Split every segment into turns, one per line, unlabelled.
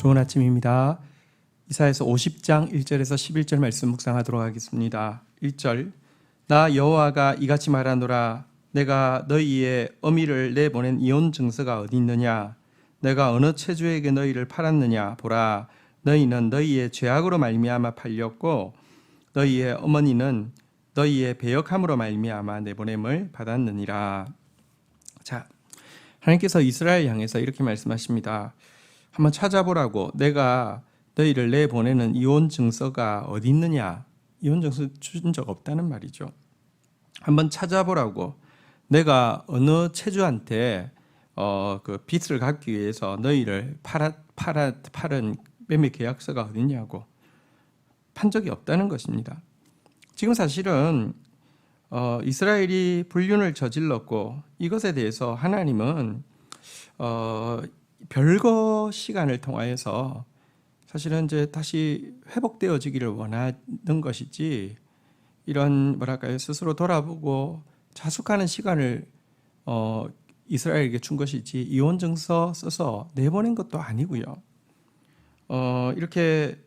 좋은 아침입니다. 이사야서 50장 1절에서 11절 말씀 묵상하도록 하겠습니다. 1절 나 여호와가 이같이 말하노라. 내가 너희의 어미를 내보낸 이혼 증서가 어디 있느냐. 내가 어느 체주에게 너희를 팔았느냐. 보라, 너희는 너희의 죄악으로 말미암아 팔렸고 너희의 어머니는 너희의 배역함으로 말미암아 내보냄을 받았느니라. 자, 하나님께서 이스라엘 향해서 이렇게 말씀하십니다. 한번 찾아보라고. 내가 너희를 내보내는 이혼 증서가 어디 있느냐. 이혼 증서 준 적 없다는 말이죠. 한번 찾아보라고. 내가 어느 체주한테 그 빚을 갚기 위해서 너희를 팔은 매매 계약서가 어디냐고. 판 적이 없다는 것입니다. 지금 사실은 이스라엘이 불륜을 저질렀고 이것에 대해서 하나님은 별거 시간을 통하여서 사실은 이제 다시 회복되어지기를 원하는 것이지, 이런 뭐랄까요, 스스로 돌아보고 자숙하는 시간을 이스라엘에게 준 것이지 이혼 증서 써서 내보낸 것도 아니고요. 이렇게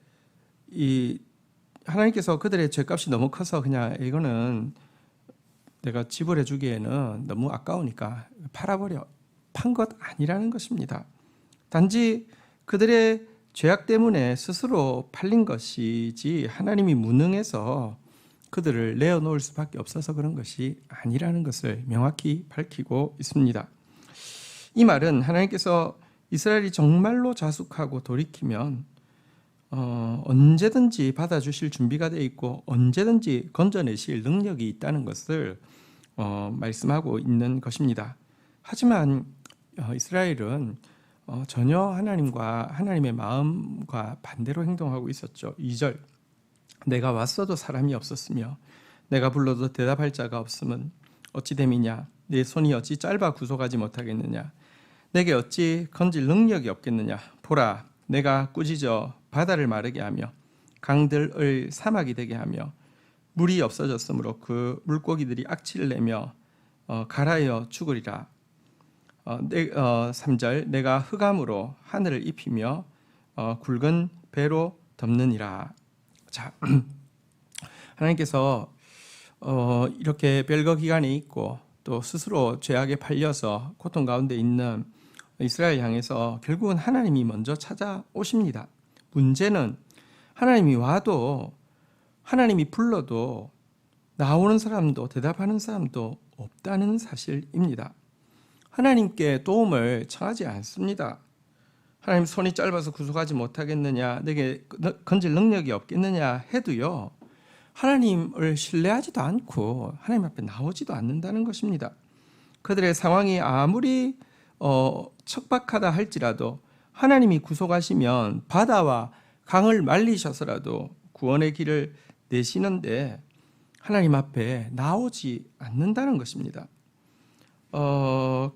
하나님께서 그들의 죄값이 너무 커서 그냥 이거는 내가 지불해 주기에는 너무 아까우니까 팔아버려, 판 것 아니라는 것입니다. 단지 그들의 죄악 때문에 스스로 팔린 것이지 하나님이 무능해서 그들을 내어놓을 수밖에 없어서 그런 것이 아니라는 것을 명확히 밝히고 있습니다. 이 말은 하나님께서 이스라엘이 정말로 자숙하고 돌이키면 언제든지 받아주실 준비가 되어 있고 언제든지 건져내실 능력이 있다는 것을 말씀하고 있는 것입니다. 하지만 이스라엘은 전혀 하나님의 마음과 반대로 행동하고 있었죠. 2절 내가 왔어도 사람이 없었으며 내가 불러도 대답할 자가 없으면 어찌 됨이냐. 내 손이 어찌 짧아 구속하지 못하겠느냐. 내게 어찌 건질 능력이 없겠느냐. 보라, 내가 꾸짖어 바다를 마르게 하며 강들을 사막이 되게 하며 물이 없어졌으므로 그 물고기들이 악취를 내며 갈아여 죽으리라. 3절 내가 흑암으로 하늘을 입히며 굵은 배로 덮느니라. 자, 하나님께서 이렇게 별거 기간에 있고 또 스스로 죄악에 팔려서 고통 가운데 있는 이스라엘 향해서 결국은 하나님이 먼저 찾아오십니다. 문제는 하나님이 와도, 하나님이 불러도 나오는 사람도 대답하는 사람도 없다는 사실입니다. 하나님께 도움을 청하지 않습니다. 하나님 손이 짧아서 구속하지 못하겠느냐, 내게 건질 능력이 없겠느냐 해도요, 하나님을 신뢰하지도 않고 하나님 앞에 나오지도 않는다는 것입니다. 그들의 상황이 아무리 척박하다 할지라도 하나님이 구속하시면 바다와 강을 말리셔서라도 구원의 길을 내시는데 하나님 앞에 나오지 않는다는 것입니다.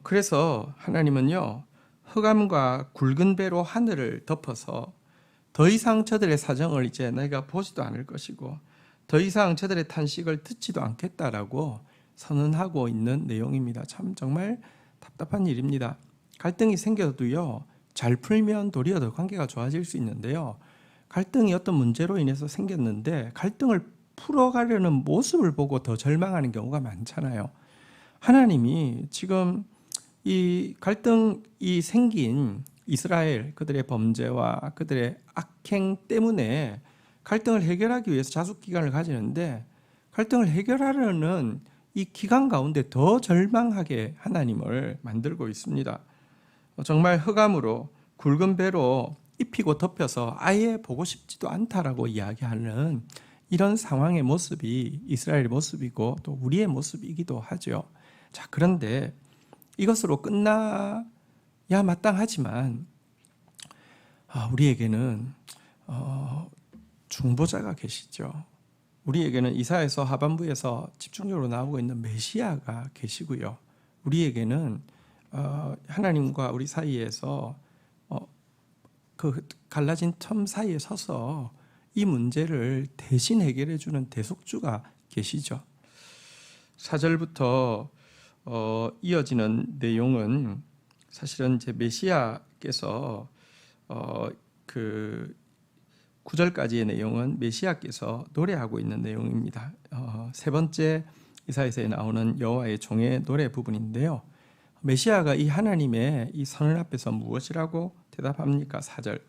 그래서 하나님은요, 흑암과 굵은 배로 하늘을 덮어서 더 이상 저들의 사정을 이제 내가 보지도 않을 것이고 더 이상 저들의 탄식을 듣지도 않겠다라고 선언하고 있는 내용입니다. 참 정말 답답한 일입니다. 갈등이 생겨도요, 잘 풀면 도리어 더 관계가 좋아질 수 있는데요, 갈등이 어떤 문제로 인해서 생겼는데 갈등을 풀어가려는 모습을 보고 더 절망하는 경우가 많잖아요. 하나님이 지금 이 갈등이 생긴 이스라엘, 그들의 범죄와 그들의 악행 때문에 갈등을 해결하기 위해서 자숙기간을 가지는데 갈등을 해결하려는 이 기간 가운데 더 절망하게 하나님을 만들고 있습니다. 정말 흑암으로 굵은 배로 입히고 덮여서 아예 보고 싶지도 않다라고 이야기하는 이런 상황의 모습이 이스라엘의 모습이고 또 우리의 모습이기도 하죠. 자, 그런데 이것으로 끝나야 마땅하지만 우리에게는 중보자가 계시죠. 우리에게는 이사야서 하반부에서 집중적으로 나오고 있는 메시아가 계시고요. 우리에게는 하나님과 우리 사이에서 그 갈라진 틈 사이에 서서 이 문제를 대신 해결해 주는 대속주가 계시죠. 4절부터 이어지는 내용은 사실은 제 메시아께서 그 9절까지의 내용은 메시아께서 노래하고 있는 내용입니다. 세 번째 이사야서에 나오는 여호와의 종의 노래 부분인데요. 메시아가 이 하나님의 이 선을 앞에서 무엇이라고 대답합니까? 4절.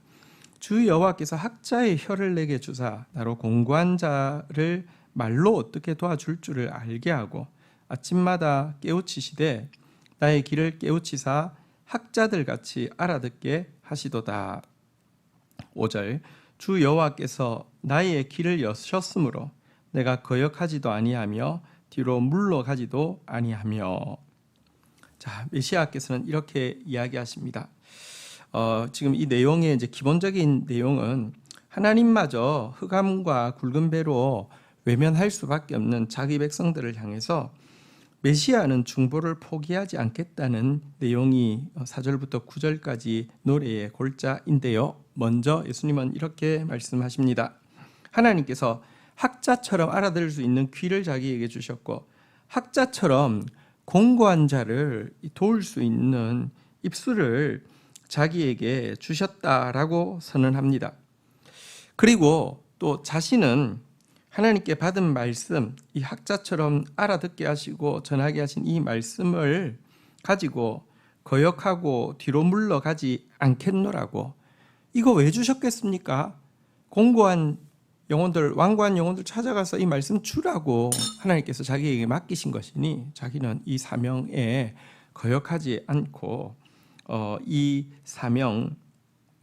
주 여호와께서 학자의 혀를 내게 주사 나로 공고한 자를 말로 어떻게 도와줄 줄을 알게 하고 아침마다 깨우치시되 나의 길을 깨우치사 학자들 같이 알아듣게 하시도다. 5절. 주 여호와께서 나의 길을 여셨으므로 내가 거역하지도 아니하며 뒤로 물러가지도 아니하며. 자, 메시아께서는 이렇게 이야기하십니다. 지금 이 내용의 이제 기본적인 내용은 하나님마저 흑암과 굵은 배로 외면할 수밖에 없는 자기 백성들을 향해서 메시아는 중보를 포기하지 않겠다는 내용이 4절부터 9절까지 노래의 골자인데요. 먼저 예수님은 이렇게 말씀하십니다. 하나님께서 학자처럼 알아들을 수 있는 귀를 자기에게 주셨고 학자처럼 공고한 자를 도울 수 있는 입술을 자기에게 주셨다라고 선언합니다. 그리고 또 자신은 하나님께 받은 말씀, 이 학자처럼 알아듣게 하시고 전하게 하신 이 말씀을 가지고 거역하고 뒤로 물러가지 않겠노라고. 이거 왜 주셨겠습니까? 공고한 영혼들, 완고한 영혼들 찾아가서 이 말씀 주라고 하나님께서 자기에게 맡기신 것이니 자기는 이 사명에 거역하지 않고 이 사명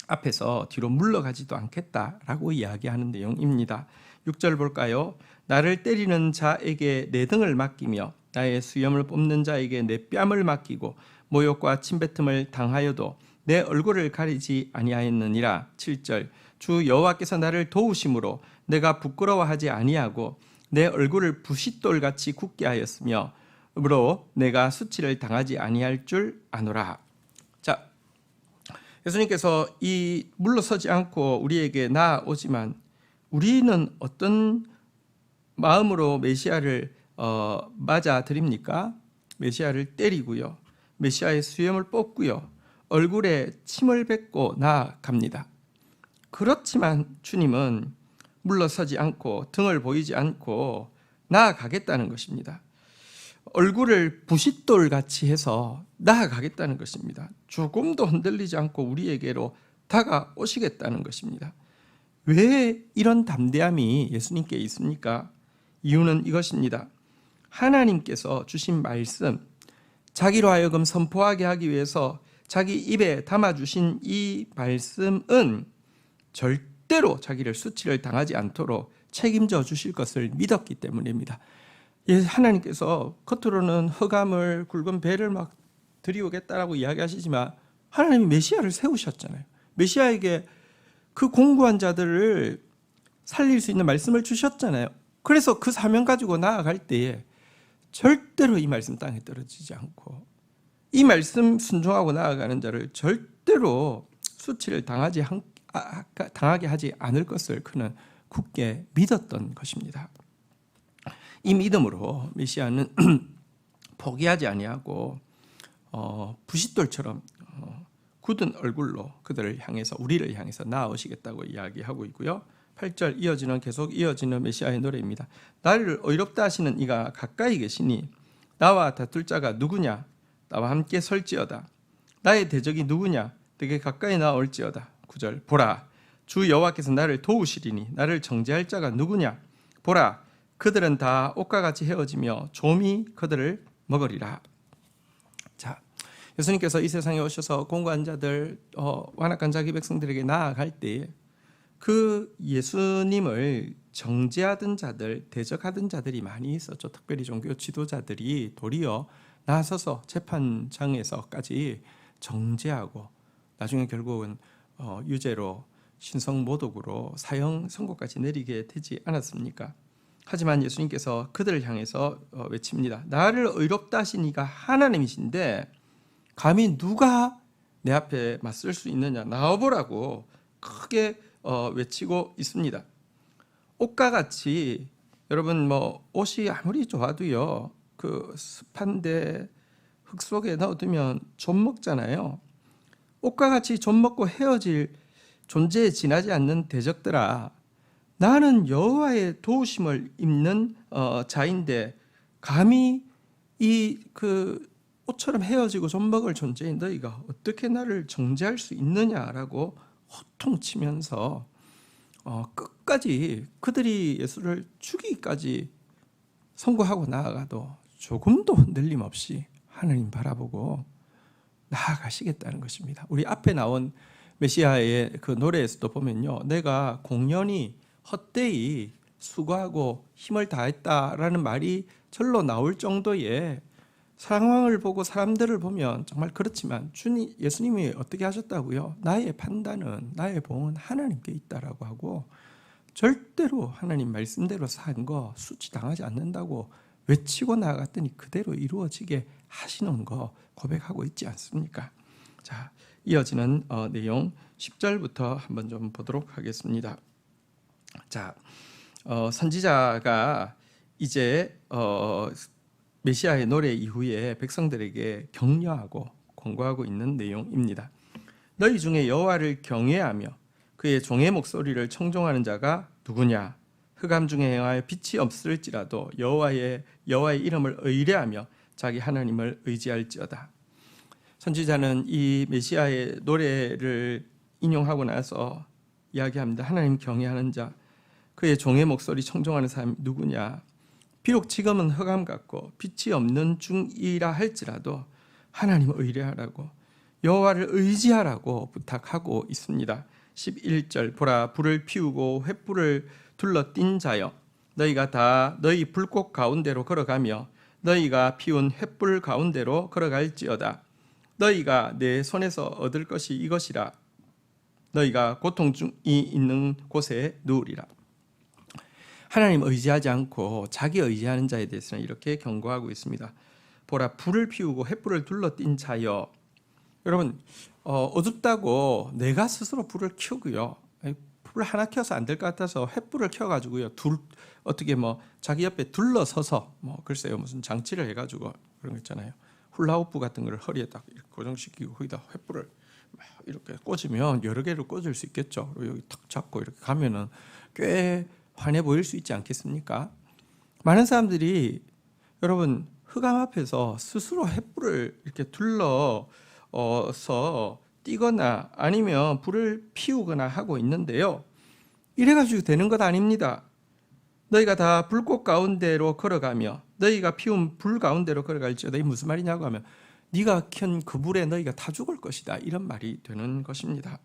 앞에서 뒤로 물러가지도 않겠다라고 이야기하는 내용입니다. 6절 볼까요? 나를 때리는 자에게 내 등을 맡기며 나의 수염을 뽑는 자에게 내 뺨을 맡기고 모욕과 침뱉음을 당하여도 내 얼굴을 가리지 아니하였느니라. 7절. 주 여호와께서 나를 도우심으로 내가 부끄러워하지 아니하고 내 얼굴을 부싯돌같이 굳게 하였으며 으로 내가 수치를 당하지 아니할 줄 아노라. 자, 예수님께서 이 물러서지 않고 우리에게 나아오지만 우리는 어떤 마음으로 메시아를 맞아들입니까? 메시아를 때리고요, 메시아의 수염을 뽑고요, 얼굴에 침을 뱉고 나아갑니다. 그렇지만 주님은 물러서지 않고 등을 보이지 않고 나아가겠다는 것입니다. 얼굴을 부싯돌같이 해서 나아가겠다는 것입니다. 조금도 흔들리지 않고 우리에게로 다가오시겠다는 것입니다. 왜 이런 담대함이 예수님께 있습니까? 이유는 이것입니다. 하나님께서 주신 말씀, 자기로 하여금 선포하게 하기 위해서 자기 입에 담아주신 이 말씀은 절대로 자기를 수치를 당하지 않도록 책임져 주실 것을 믿었기 때문입니다. 하나님께서 겉으로는 흑암을 굵은 배를 막 들이오겠다라고 이야기하시지만 하나님이 메시아를 세우셨잖아요. 메시아에게 그 공고한 자들을 살릴 수 있는 말씀을 주셨잖아요. 그래서 그 사명 가지고 나아갈 때에 절대로 이 말씀 땅에 떨어지지 않고 이 말씀 순종하고 나아가는 자를 절대로 수치를 당하게 하지 않을 것을 그는 굳게 믿었던 것입니다. 이 믿음으로 메시아는 포기하지 아니하고 부싯돌처럼 굳은 얼굴로 그들을 향해서, 우리를 향해서 나아오시겠다고 이야기하고 있고요. 8절 계속 이어지는 메시아의 노래입니다. 나를 의롭다 하시는 이가 가까이 계시니 나와 다툴 자가 누구냐? 나와 함께 설지어다. 나의 대적이 누구냐? 내게 가까이 나올지어다. 9절. 보라, 주 여호와께서 나를 도우시리니 나를 정죄할 자가 누구냐? 보라, 그들은 다 옷과 같이 헤어지며 좀이 그들을 먹으리라. 자, 예수님께서 이 세상에 오셔서 공고한 자들, 완악한 자기 백성들에게 나아갈 때에 그 예수님을 정죄하던 자들, 대적하던 자들이 많이 있었죠. 특별히 종교 지도자들이 도리어 나서서 재판장에서까지 정죄하고 나중에 결국은 유죄로 신성모독으로 사형 선고까지 내리게 되지 않았습니까? 하지만 예수님께서 그들을 향해서 외칩니다. 나를 의롭다 하신 이가 하나님이신데 감히 누가 내 앞에 맞설 수 있느냐? 나와보라고 크게 외치고 있습니다. 옷과 같이, 여러분 옷이 아무리 좋아도요, 그 습한데 흙 속에 넣어두면 좀 먹잖아요. 옷과 같이 좀 먹고 헤어질 존재에 지나지 않는 대적들아, 나는 여호와의 도우심을 입는 자인데 감히 이 옷처럼 헤어지고 좀먹을 존재인 너희가 어떻게 나를 정죄할 수 있느냐라고 호통치면서 끝까지 그들이 예수를 죽이기까지 선고하고 나아가도 조금도 흔들림 없이 하나님 바라보고 나아가시겠다는 것입니다. 우리 앞에 나온 메시아의 그 노래에서도 보면요, 내가 공연히 헛되이 수고하고 힘을 다했다라는 말이 절로 나올 정도의 상황을 보고 사람들을 보면 정말 그렇지만 예수님이 어떻게 하셨다고요? 나의 판단은, 나의 봉은 하나님께 있다라고 하고 절대로 하나님 말씀대로 산 거 수치당하지 않는다고 외치고 나아갔더니 그대로 이루어지게 하시는 거 고백하고 있지 않습니까? 자, 이어지는 내용 10절부터 한번 좀 보도록 하겠습니다. 자, 선지자가 이제 메시아의 노래 이후에 백성들에게 격려하고 권고하고 있는 내용입니다. 너희 중에 여호와를 경외하며 그의 종의 목소리를 청종하는 자가 누구냐? 흑암 중에 행하여 빛이 없을지라도 여호와의 이름을 의뢰하며 자기 하나님을 의지할지어다. 선지자는 이 메시아의 노래를 인용하고 나서 이야기합니다. 하나님 경외하는 자, 그의 종의 목소리 청종하는 사람이 누구냐? 비록 지금은 흑암 같고 빛이 없는 중이라 할지라도 하나님을 의뢰하라고, 여호와를 의지하라고 부탁하고 있습니다. 11절, 보라 불을 피우고 횃불을 둘러띈 자여, 너희가 다 너희 불꽃 가운데로 걸어가며 너희가 피운 횃불 가운데로 걸어갈지어다. 너희가 내 손에서 얻을 것이 이것이라. 너희가 고통 중이 있는 곳에 누우리라. 하나님 의지하지 않고 자기 의지하는 자에 대해서는 이렇게 경고하고 있습니다. 보라 불을 피우고 횃불을 둘러띈 자여. 여러분, 어둡다고 내가 스스로 불을 켜고요, 불 하나 켜서 안 될 것 같아서 횃불을 켜가지고요, 어떻게 자기 옆에 둘러서서 글쎄요 무슨 장치를 해가지고 그런 거 있잖아요. 훌라후프 같은 걸 허리에 딱 이렇게 고정시키고 거기다 횃불을 막 이렇게 꽂으면 여러 개를 꽂을 수 있겠죠. 그리고 여기 탁 잡고 이렇게 가면은 꽤 환해 보일 수 있지 않겠습니까? 많은 사람들이 여러분 흑암 앞에서 스스로 횃불을 이렇게 둘러서 띄거나 아니면 불을 피우거나 하고 있는데요, 이래가지고 되는 것 아닙니다. 너희가 다 불꽃 가운데로 걸어가며 너희가 피운 불 가운데로 걸어갈지어다. 이게 무슨 말이냐고 하면 네가 켠 그 불에 너희가 타 죽을 것이다, 이런 말이 되는 것입니다.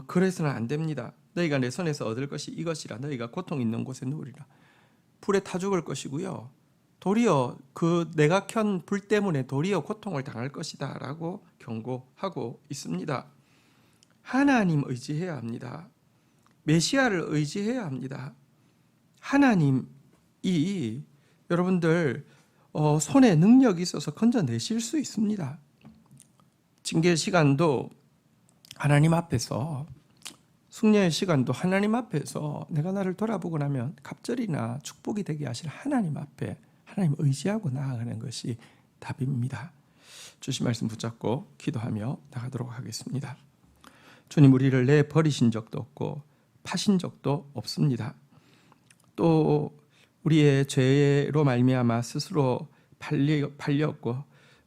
그래서는 안 됩니다. 너희가 내 손에서 얻을 것이 이것이라. 너희가 고통 있는 곳에 누우리라. 불에 타 죽을 것이고요, 도리어 내가 켠 불 때문에 도리어 고통을 당할 것이다 라고 경고하고 있습니다. 하나님 의지해야 합니다. 메시아를 의지해야 합니다. 하나님이 여러분들 손에 능력이 있어서 건져내실 수 있습니다. 징계 시간도 하나님 앞에서, 숙녀의 시간도 하나님 앞에서 내가 나를 돌아보고 나면 갑절이나 축복이 되게 하실 하나님 앞에 하나님 의지하고 나아가는 것이 답입니다. 주신 말씀 붙잡고 기도하며 나가도록 하겠습니다. 주님, 우리를 내버리신 적도 없고 파신 적도 없습니다. 또 우리의 죄로 말미암아 스스로 팔렸고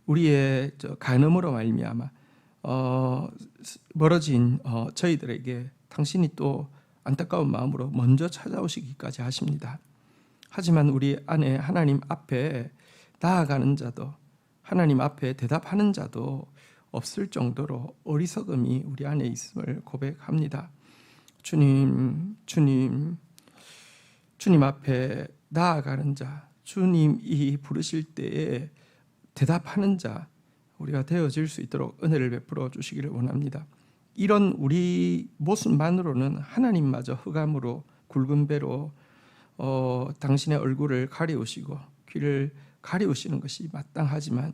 우리의 간음으로 말미암아 멀어진 저희들에게 당신이 또 안타까운 마음으로 먼저 찾아오시기까지 하십니다. 하지만 우리 안에 하나님 앞에 나아가는 자도, 하나님 앞에 대답하는 자도 없을 정도로 어리석음이 우리 안에 있음을 고백합니다. 주님 앞에 나아가는 자, 주님이 부르실 때에 대답하는 자, 우리가 되어질 수 있도록 은혜를 베풀어 주시기를 원합니다. 이런 우리 모습만으로는 하나님마저 흑암으로 굵은 배로 당신의 얼굴을 가리우시고 귀를 가리우시는 것이 마땅하지만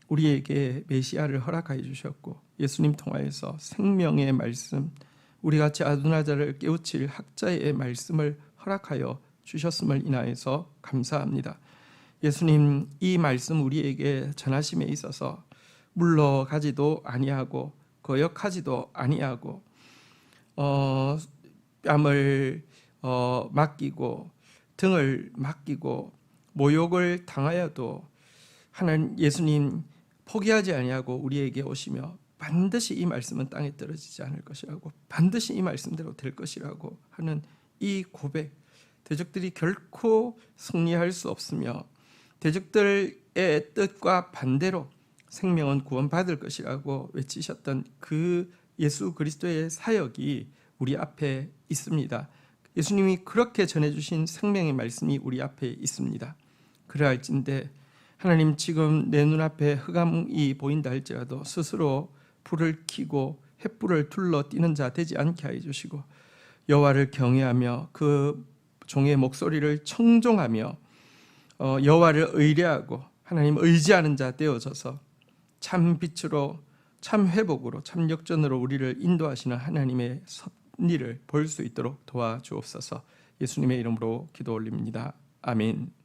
우리에게 메시아를 허락하여 주셨고 예수님 통하여서 생명의 말씀, 우리같이 아두나자를 깨우칠 학자의 말씀을 허락하여 주셨음을 인하여서 감사합니다. 예수님, 이 말씀 우리에게 전하심에 있어서 물러가지도 아니하고 그 거역하지도 아니하고 뺨을 맡기고 등을 맡기고 모욕을 당하여도 하나님 예수님 포기하지 아니하고 우리에게 오시며 반드시 이 말씀은 땅에 떨어지지 않을 것이라고, 반드시 이 말씀대로 될 것이라고 하는 이 고백, 대적들이 결코 승리할 수 없으며 대적들의 뜻과 반대로 생명은 구원받을 것이라고 외치셨던 그 예수 그리스도의 사역이 우리 앞에 있습니다. 예수님이 그렇게 전해주신 생명의 말씀이 우리 앞에 있습니다. 그러할진대 하나님, 지금 내 눈앞에 흑암이 보인다 할지라도 스스로 불을 켜고 횃불을 둘러 뛰는 자 되지 않게 하여 주시고, 여호와를 경외하며 그 종의 목소리를 청종하며 여호와를 의뢰하고 하나님 의지하는 자 되어져서 참 빛으로, 참 회복으로, 참 역전으로 우리를 인도하시는 하나님의 섭리를 볼 수 있도록 도와주옵소서. 예수님의 이름으로 기도 올립니다. 아멘.